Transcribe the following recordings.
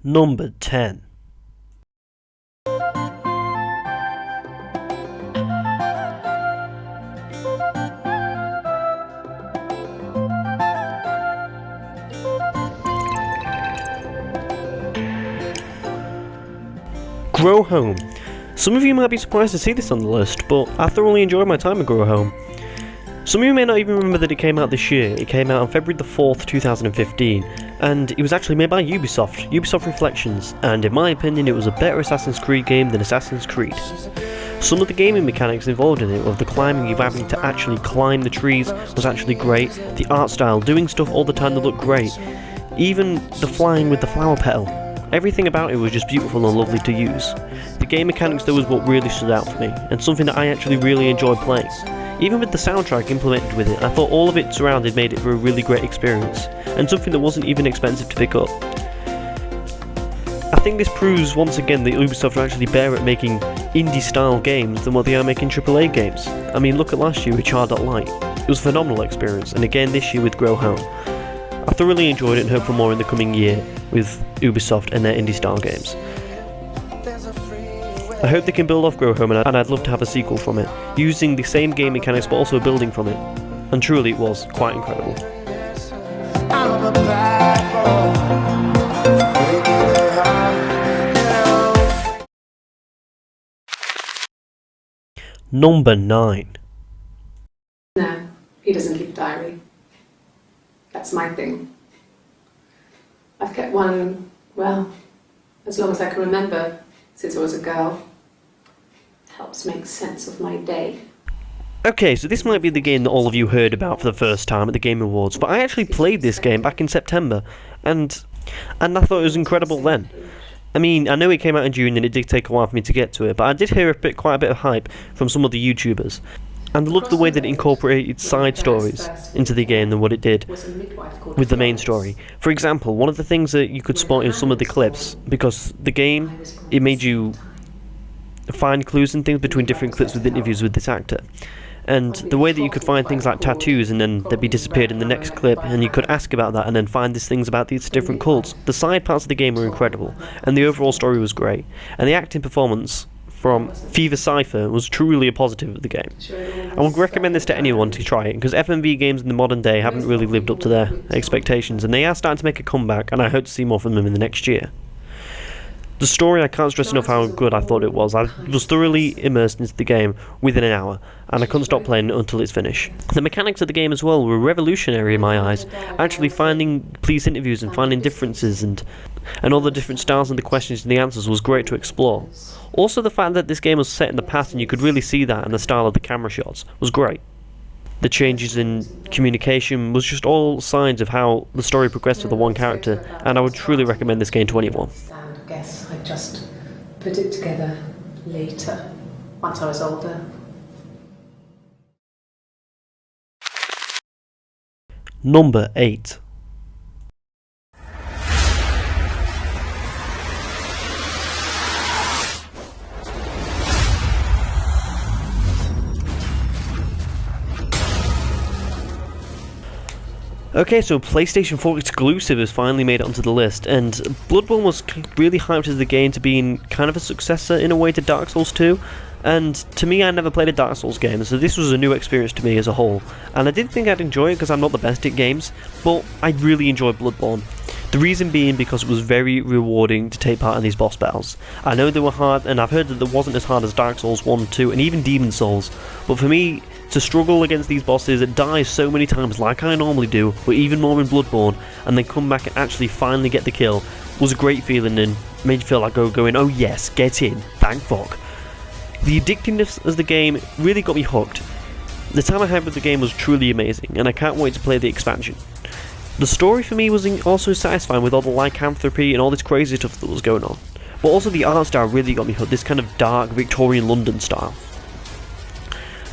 Number 10. Grow Home. Some of you might be surprised to see this on the list, but I thoroughly enjoyed my time at Grow Home. Some of you may not even remember that it came out this year. It came out on February the 4th, 2015, and it was actually made by Ubisoft Reflections, and in my opinion it was a better Assassin's Creed game than Assassin's Creed. Some of the gaming mechanics involved in it, of the climbing, you having to actually climb the trees, was actually great. The art style, doing stuff all the time that looked great. Even the flying with the flower petal. Everything about it was just beautiful and lovely to use. The game mechanics though was what really stood out for me, and something that I actually really enjoyed playing. Even with the soundtrack implemented with it, I thought all of it surrounded made it for a really great experience, and something that wasn't even expensive to pick up. I think this proves once again that Ubisoft are actually better at making indie-style games than what they are making AAA games. I mean, look at last year with Char.Light. It was a phenomenal experience, and again this year with Grow Home. I thoroughly enjoyed it and hope for more in the coming year with Ubisoft and their indie-style games. I hope they can build off Grow Home, and I'd love to have a sequel from it, using the same game mechanics but also building from it. And truly it was quite incredible. Number 9. No, he doesn't keep a diary. That's my thing. I've kept one, well, as long as I can remember, since I was a girl. Helps make sense of my day. Okay, so this might be the game that all of you heard about for the first time at the Game Awards, but I actually played this game back in September, and I thought it was incredible then. I mean, I know it came out in June and it did take a while for me to get to it, but I did hear quite a bit of hype from some of the YouTubers, and I loved the way that it incorporated side stories into the game than what it did with the main story. For example, one of the things that you could spot in some of the clips, because the game, it made you find clues and things between different clips with interviews with this actor, and the way that you could find things like tattoos and then they'd be disappeared in the next clip, and you could ask about that and then find these things about these different cults. The side parts of the game were incredible, and the overall story was great, and the acting performance from Fever Cypher was truly a positive of the game. I would recommend this to anyone to try it, because FMV games in the modern day haven't really lived up to their expectations, and they are starting to make a comeback, and I hope to see more from them in the next year. The story, I can't stress enough how good I thought it was. I was thoroughly immersed into the game within an hour, and I couldn't stop playing it until its finished. The mechanics of the game as well were revolutionary in my eyes. Actually finding police interviews and finding differences and all the different styles and the questions and the answers was great to explore. Also the fact that this game was set in the past and you could really see that, and the style of the camera shots was great. The changes in communication was just all signs of how the story progressed with the one character, and I would truly recommend this game to anyone. I guess I just put it together later, once I was older. Number 8. Okay, so PlayStation 4 exclusive has finally made it onto the list, and Bloodborne was really hyped as the game to being kind of a successor in a way to Dark Souls 2, and to me I never played a Dark Souls game, so this was a new experience to me as a whole, and I didn't think I'd enjoy it because I'm not the best at games, but I really enjoyed Bloodborne. The reason being because it was very rewarding to take part in these boss battles. I know they were hard, and I've heard that it wasn't as hard as Dark Souls 1, 2, and even Demon Souls, but for me, to struggle against these bosses and die so many times like I normally do, but even more in Bloodborne, and then come back and actually finally get the kill, was a great feeling and made you feel like going, oh yes, get in, thank fuck. The addictiveness of the game really got me hooked. The time I had with the game was truly amazing, and I can't wait to play the expansion. The story for me was also satisfying with all the lycanthropy and all this crazy stuff that was going on, but also the art style really got me hooked, this kind of dark Victorian London style.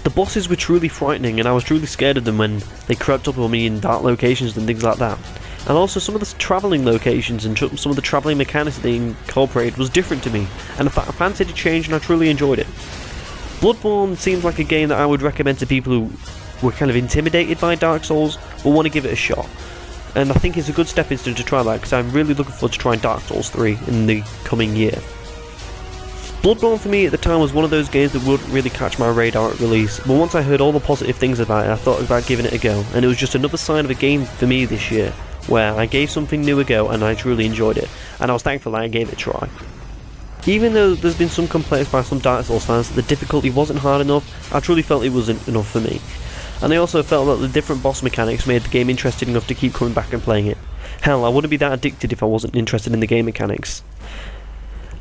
The bosses were truly frightening, and I was truly scared of them when they crept up on me in dark locations and things like that. And also some of the travelling locations and some of the travelling mechanics that they incorporated was different to me, and I fancied a change and I truly enjoyed it. Bloodborne seems like a game that I would recommend to people who were kind of intimidated by Dark Souls but want to give it a shot. and I think it's a good stepping stone to try that, because I'm really looking forward to trying Dark Souls 3 in the coming year. Bloodborne for me at the time was one of those games that wouldn't really catch my radar at release, but once I heard all the positive things about it, I thought about giving it a go, and it was just another sign of a game for me this year, where I gave something new a go and I truly enjoyed it, and I was thankful that I gave it a try. Even though there's been some complaints by some Dark Souls fans that the difficulty wasn't hard enough, I truly felt it wasn't enough for me. And I also felt that the different boss mechanics made the game interesting enough to keep coming back and playing it. Hell, I wouldn't be that addicted if I wasn't interested in the game mechanics.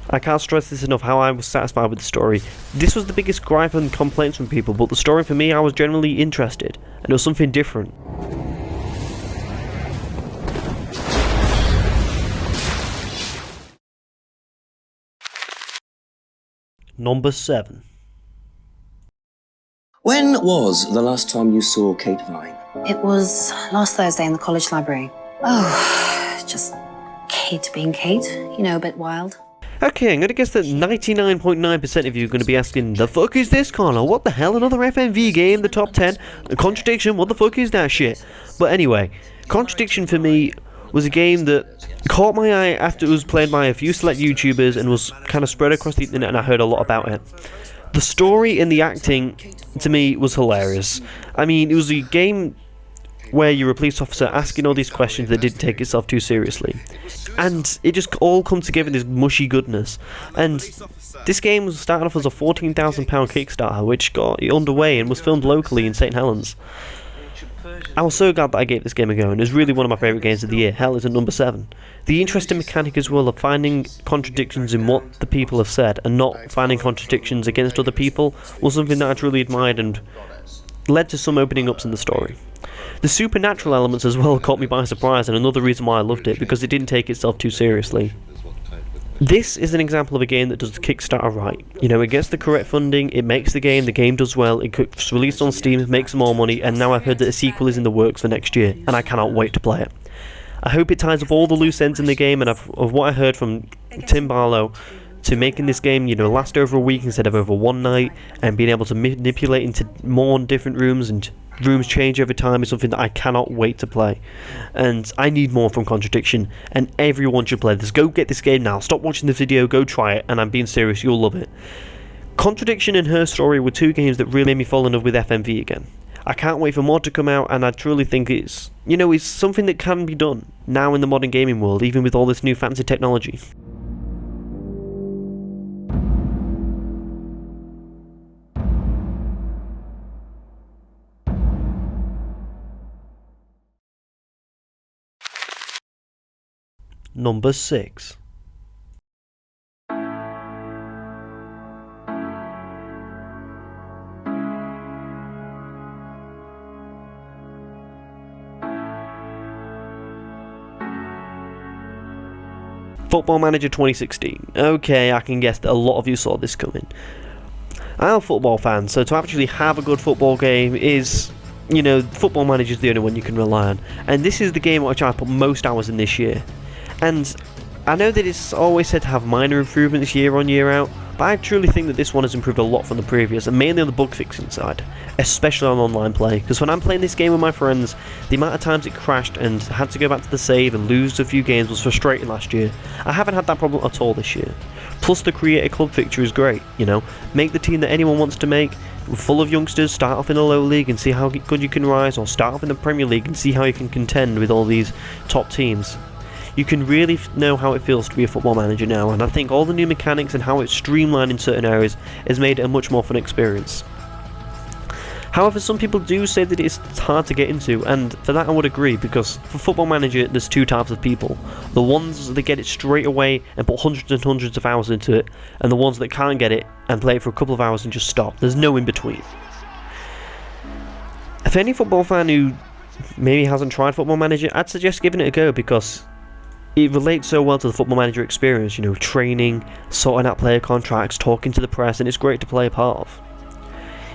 I can't stress this enough how I was satisfied with the story. This was the biggest gripe and complaints from people, but the story for me, I was generally interested, and it was something different. Number 7. When was the last time you saw Kate Vine? It was last Thursday in the college library. Oh, just Kate being Kate, you know, a bit wild. Okay, I'm going to guess that 99.9% of you are going to be asking, the fuck is this, Connor? What the hell, another FMV game, the top 10? Contradiction, what the fuck is that shit? But anyway, Contradiction for me was a game that caught my eye after it was played by a few select YouTubers and was kind of spread across the internet, and I heard a lot about it. The story and the acting, to me, was hilarious. I mean, it was a game where you're a police officer asking all these questions that didn't take itself too seriously. And it just all come together in this mushy goodness. And this game was started off as a £14,000 Kickstarter, which got underway and was filmed locally in St Helens. I was so glad that I gave this game a go, and it's really one of my favourite games of the year. Hell, it's at number 7. The interesting mechanic as well of finding contradictions in what the people have said and not finding contradictions against other people was something that I truly admired and led to some opening ups in the story. The supernatural elements as well caught me by surprise, and another reason why I loved it, because it didn't take itself too seriously. This is an example of a game that does the Kickstarter right. You know, it gets the correct funding, it makes the game does well, it's released on Steam, makes more money, and now I've heard that a sequel is in the works for next year, and I cannot wait to play it. I hope it ties up all the loose ends in the game, and of what I heard from Tim Barlow, to making this game, you know, last over a week instead of over one night, and being able to manipulate into more different rooms, and rooms change over time, is something that I cannot wait to play. And I need more from Contradiction, and everyone should play this. Go get this game now, stop watching the video, go try it, and I'm being serious, you'll love it. Contradiction and Her Story were two games that really made me fall in love with FMV again. I can't wait for more to come out, and I truly think it's something that can be done now in the modern gaming world, even with all this new fancy technology. Number 6. Football Manager 2016. Okay, I can guess that a lot of you saw this coming. I'm a football fan, so to actually have a good football game is, Football Manager is the only one you can rely on. And this is the game which I put most hours in this year. And I know that it's always said to have minor improvements year on year out, but I truly think that this one has improved a lot from the previous, and mainly on the bug fixing side, especially on online play, because when I'm playing this game with my friends, the amount of times it crashed and had to go back to the save and lose a few games was frustrating last year. I haven't had that problem at all this year. Plus the create a club feature is great, make the team that anyone wants to make, full of youngsters, start off in a low league and see how good you can rise, or start off in the Premier League and see how you can contend with all these top teams. You can really know how it feels to be a football manager now, and I think all the new mechanics and how it's streamlined in certain areas has made it a much more fun experience. However, some people do say that it's hard to get into, and for that I would agree, because for Football Manager there's two types of people. The ones that get it straight away and put hundreds and hundreds of hours into it, and the ones that can't get it and play it for a couple of hours and just stop. There's no in between. For any football fan who maybe hasn't tried Football Manager, I'd suggest giving it a go, because it relates so well to the Football Manager experience, training, sorting out player contracts, talking to the press, and it's great to play a part of.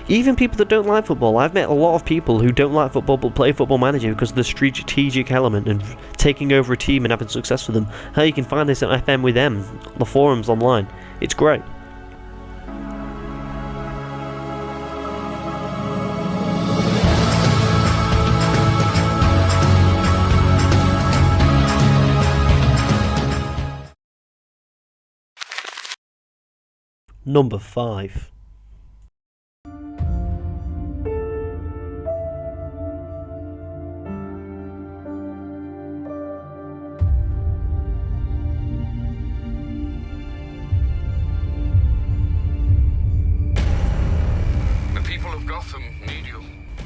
Even people that don't like football, I've met a lot of people who don't like football but play Football Manager because of the strategic element and taking over a team and having success with them. How you can find this at FM with them, the forums online. It's great. Number 5.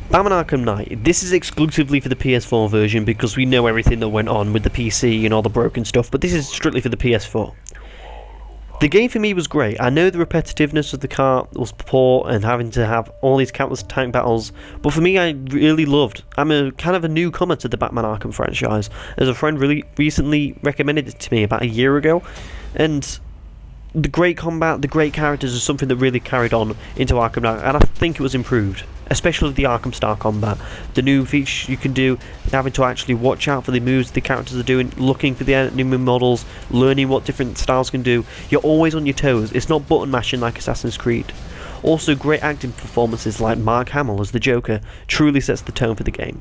Batman Arkham Knight. This is exclusively for the PS4 version because we know everything that went on with the PC and all the broken stuff, but this is strictly for the PS4. The game for me was great. I know the repetitiveness of the car was poor and having to have all these countless tank battles, but for me I really loved. I'm a kind of a newcomer to the Batman Arkham franchise, as a friend really recently recommended it to me about a year ago, and the great combat, the great characters is something that really carried on into Arkham Knight, and I think it was improved. Especially the Arkham Star combat. The new feature you can do, having to actually watch out for the moves the characters are doing, looking for the enemy models, learning what different styles can do. You're always on your toes. It's not button mashing like Assassin's Creed. Also, great acting performances like Mark Hamill as the Joker truly sets the tone for the game.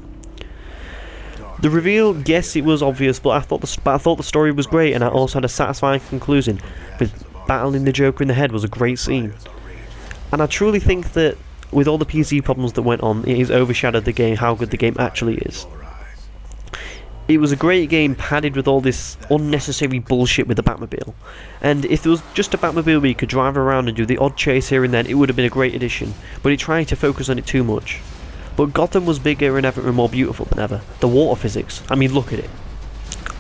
The reveal, yes, it was obvious, but I thought the story was great, and I also had a satisfying conclusion. With battling the Joker in the head was a great scene. And I truly think that with all the PC problems that went on, it has overshadowed the game, how good the game actually is. It was a great game padded with all this unnecessary bullshit with the Batmobile. And if there was just a Batmobile where you could drive around and do the odd chase here and then, it would have been a great addition. But it tried to focus on it too much. But Gotham was bigger and ever and more beautiful than ever. The water physics, I mean, look at it.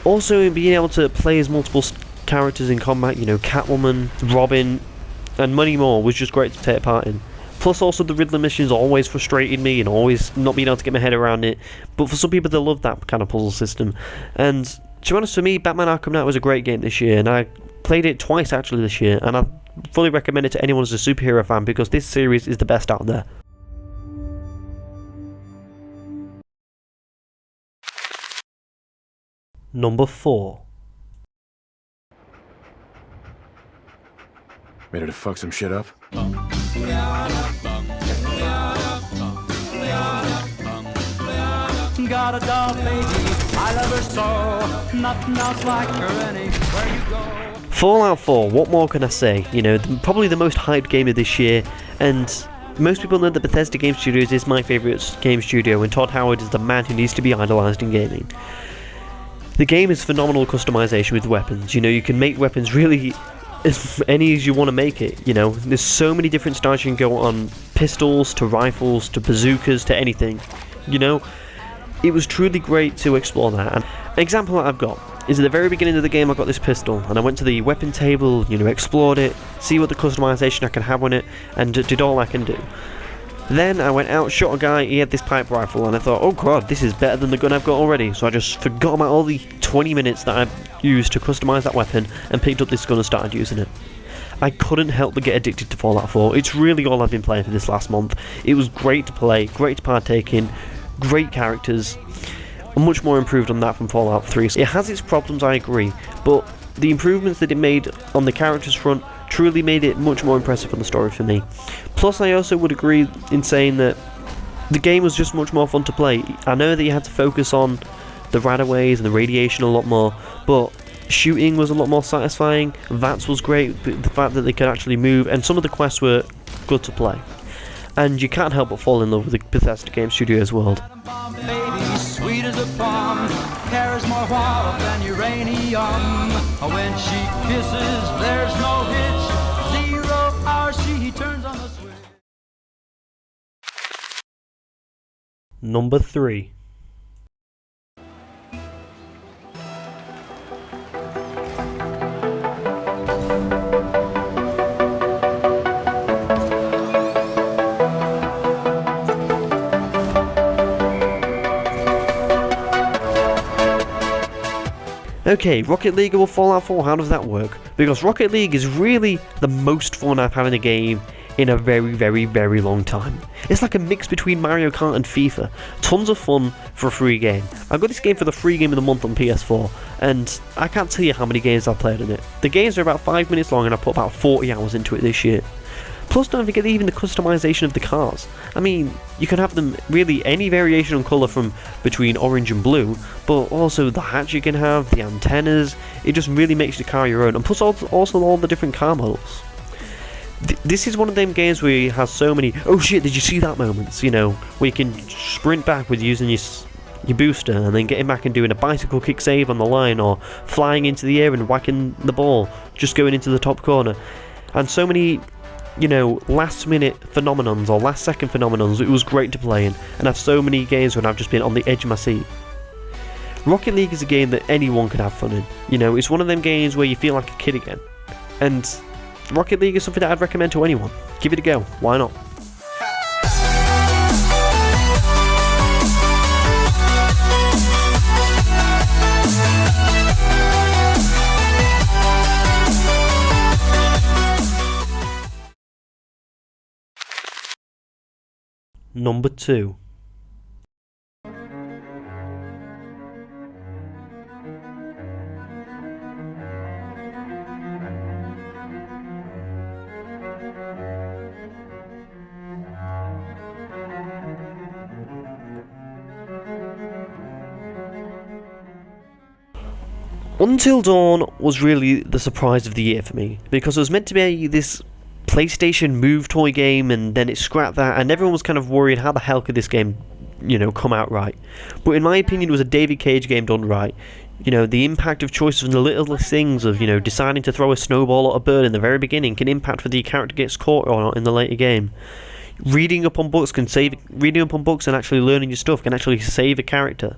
Also, being able to play as multiple characters in combat, you know, Catwoman, Robin, and many more was just great to take part in. Plus also the Riddler missions always frustrated me and always not being able to get my head around it, but for some people they love that kind of puzzle system. And to be honest, for me, Batman Arkham Knight was a great game this year, and I played it twice actually this year, and I fully recommend it to anyone who's a superhero fan because this series is the best out there. Number 4. Ready to fuck some shit up? Got a doll baby, I love her so, nothing else like her anywhere you go. Fallout 4, what more can I say? You know, probably the most hyped game of this year, and most people know that Bethesda Game Studios is my favourite game studio, and Todd Howard is the man who needs to be idolised in gaming. The game is phenomenal customization with weapons. You know, you can make weapons really as any as you want to make it. You know, there's so many different styles you can go on, pistols to rifles to bazookas to anything. You know, it was truly great to explore that. And an example that I've got is at the very beginning of the game I got this pistol, and I went to the weapon table, you know, explored it, see what the customization I can have on it, and did all I can do. Then I went out, shot a guy, he had this pipe rifle, and I thought, oh god, this is better than the gun I've got already. So I just forgot about all the 20 minutes that I've used to customise that weapon and picked up this gun and started using it. I couldn't help but get addicted to Fallout 4. It's really all I've been playing for this last month. It was great to play, great to partake in, great characters, much more improved on that from Fallout 3. It has its problems, I agree, but the improvements that it made on the characters front truly made it much more impressive on the story for me. Plus, I also would agree in saying that the game was just much more fun to play. I know that you had to focus on the radaways and the radiation a lot more, but shooting was a lot more satisfying. VATS was great, the fact that they could actually move, and some of the quests were good to play. And you can't help but fall in love with the Bethesda Game Studios world. Baby, sweet as a plum, carries more water than uranium. When she kisses, there's no hitch. 0 hour, she turns on the switch. Number 3. Okay, Rocket League or Fallout 4, how does that work? Because Rocket League is really the most fun I've had in a game in a very, very, very long time. It's like a mix between Mario Kart and FIFA. Tons of fun for a free game. I got this game for the free game of the month on PS4, and I can't tell you how many games I've played in it. The games are about 5 minutes long and I put about 40 hours into it this year. Plus, don't forget even the customization of the cars. I mean, you can have them really any variation on colour from between orange and blue, but also the hatch you can have, the antennas, it just really makes the car your own, and plus also all the different car models. This is one of them games where you have so many "oh shit, did you see that" moments, you know, where you can sprint back with using your booster and then getting back and doing a bicycle kick save on the line, or flying into the air and whacking the ball just going into the top corner, and so many, you know, last minute phenomenons or last second phenomenons. It was great to play in, and I've so many games when I've just been on the edge of my seat. Rocket League is a game that anyone can have fun in. You know, it's one of them games where you feel like a kid again, and Rocket League is something that I'd recommend to anyone. Give it a go, why not? Number 2. Until Dawn was really the surprise of the year for me, because it was meant to be this PlayStation Move toy game, and then it scrapped that, and everyone was kind of worried how the hell could this game, you know, come out right. But in my opinion, it was a David Cage game done right. You know, the impact of choices and the littlest things of, you know, deciding to throw a snowball at a bird in the very beginning can impact whether your character gets caught or not in the later game. Reading up on books and actually learning your stuff can actually save a character.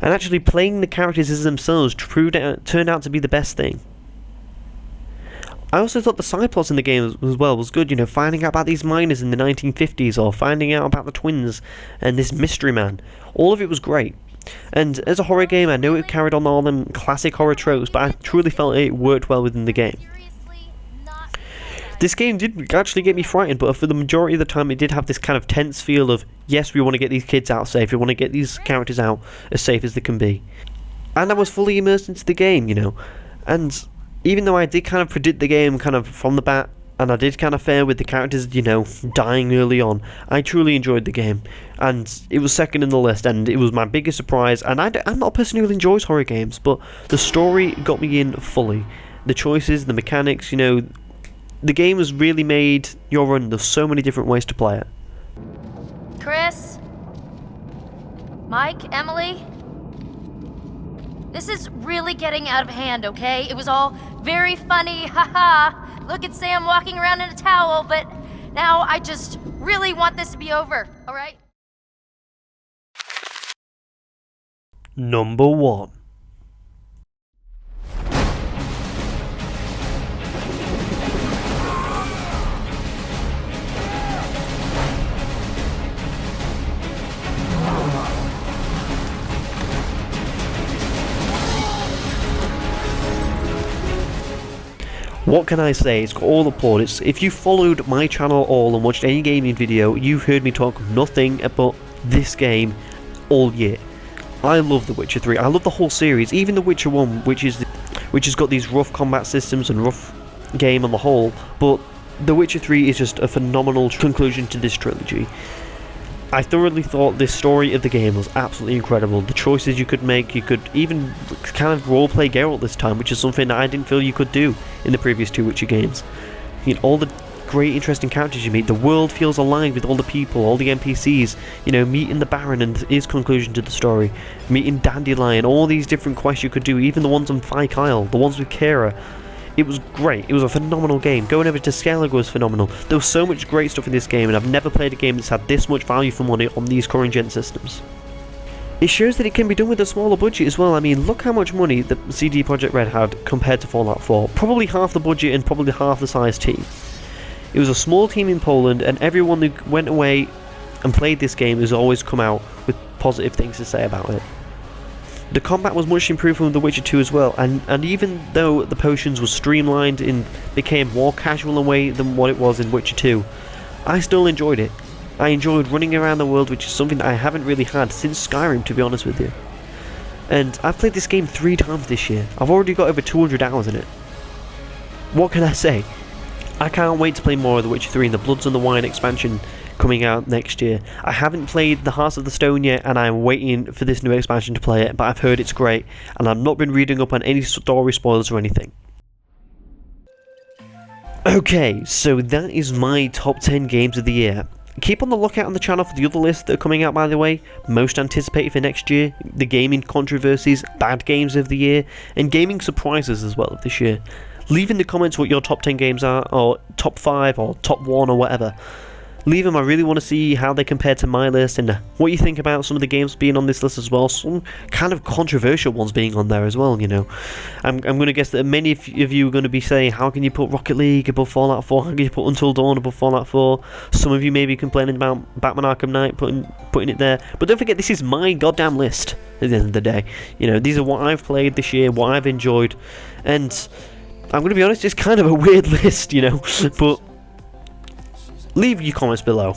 And actually playing the characters as themselves turned out to be the best thing. I also thought the side plots in the game as well was good, you know, finding out about these miners in the 1950s, or finding out about the twins and this mystery man. All of it was great. And as a horror game, I know it carried on all them classic horror tropes, but I truly felt it worked well within the game. This game did actually get me frightened, but for the majority of the time it did have this kind of tense feel of, yes, we want to get these kids out safe, we want to get these characters out as safe as they can be. And I was fully immersed into the game, you know. And even though I did kind of predict the game kind of from the bat, and I did kind of fare with the characters, you know, dying early on, I truly enjoyed the game. And it was second in the list, and it was my biggest surprise. And I'm not a person who enjoys horror games, but the story got me in fully. The choices, the mechanics, you know, the game has really made your run. There's so many different ways to play it. Chris? Mike? Emily? This is really getting out of hand, okay? It was all very funny, haha. Look at Sam walking around in a towel, but now I just really want this to be over, alright? Number 1. What can I say? It's got all the plaudits. If you followed my channel all and watched any gaming video, you've heard me talk nothing about this game all year. I love The Witcher 3. I love the whole series, even The Witcher 1, which has got these rough combat systems and rough game on the whole, but The Witcher 3 is just a phenomenal conclusion to this trilogy. I thoroughly thought this story of the game was absolutely incredible. The choices you could make, you could even kind of roleplay Geralt this time, which is something that I didn't feel you could do in the previous 2 Witcher games. You know, all the great interesting characters you meet, the world feels alive with all the people, all the NPCs, you know, meeting the Baron and his conclusion to the story, meeting Dandelion, all these different quests you could do, even the ones on Fyke Isle, the ones with Kira. It was great. It was a phenomenal game. Going over to Skellige was phenomenal. There was so much great stuff in this game, and I've never played a game that's had this much value for money on these current gen systems. It shows that it can be done with a smaller budget as well. I mean, look how much money the CD Projekt Red had compared to Fallout 4. Probably half the budget and probably half the size team. It was a small team in Poland, and everyone who went away and played this game has always come out with positive things to say about it. The combat was much improved from The Witcher 2 as well, and even though the potions were streamlined and became more casual in a way than what it was in Witcher 2, I still enjoyed it. I enjoyed running around the world, which is something that I haven't really had since Skyrim, to be honest with you. And I've played this game 3 times this year. I've already got over 200 hours in it. What can I say? I can't wait to play more of The Witcher 3 and the Bloods and the Wine expansion coming out next year. I haven't played the Hearts of the Stone yet, and I'm waiting for this new expansion to play it, but I've heard it's great, and I've not been reading up on any story spoilers or anything. Okay, so that is my top 10 games of the year. Keep on the lookout on the channel for the other lists that are coming out, by the way. Most anticipated for next year, the gaming controversies, bad games of the year, and gaming surprises as well of this year. Leave in the comments what your top 10 games are, or top 5, or top 1, or whatever. Leave them. I really want to see how they compare to my list and what you think about some of the games being on this list as well. Some kind of controversial ones being on there as well, you know. I'm going to guess that many of you are going to be saying, how can you put Rocket League above Fallout 4? How can you put Until Dawn above Fallout 4? Some of you may be complaining about Batman Arkham Knight, putting it there. But don't forget, this is my goddamn list at the end of the day. You know, these are what I've played this year, what I've enjoyed. And I'm going to be honest, it's kind of a weird list, you know. But leave your comments below.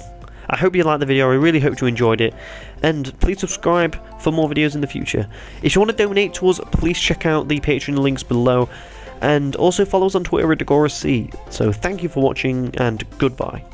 I hope you liked the video, I really hope you enjoyed it, and please subscribe for more videos in the future. If you want to donate to us, please check out the Patreon links below, and also follow us on Twitter at DagoraC. So thank you for watching, and goodbye.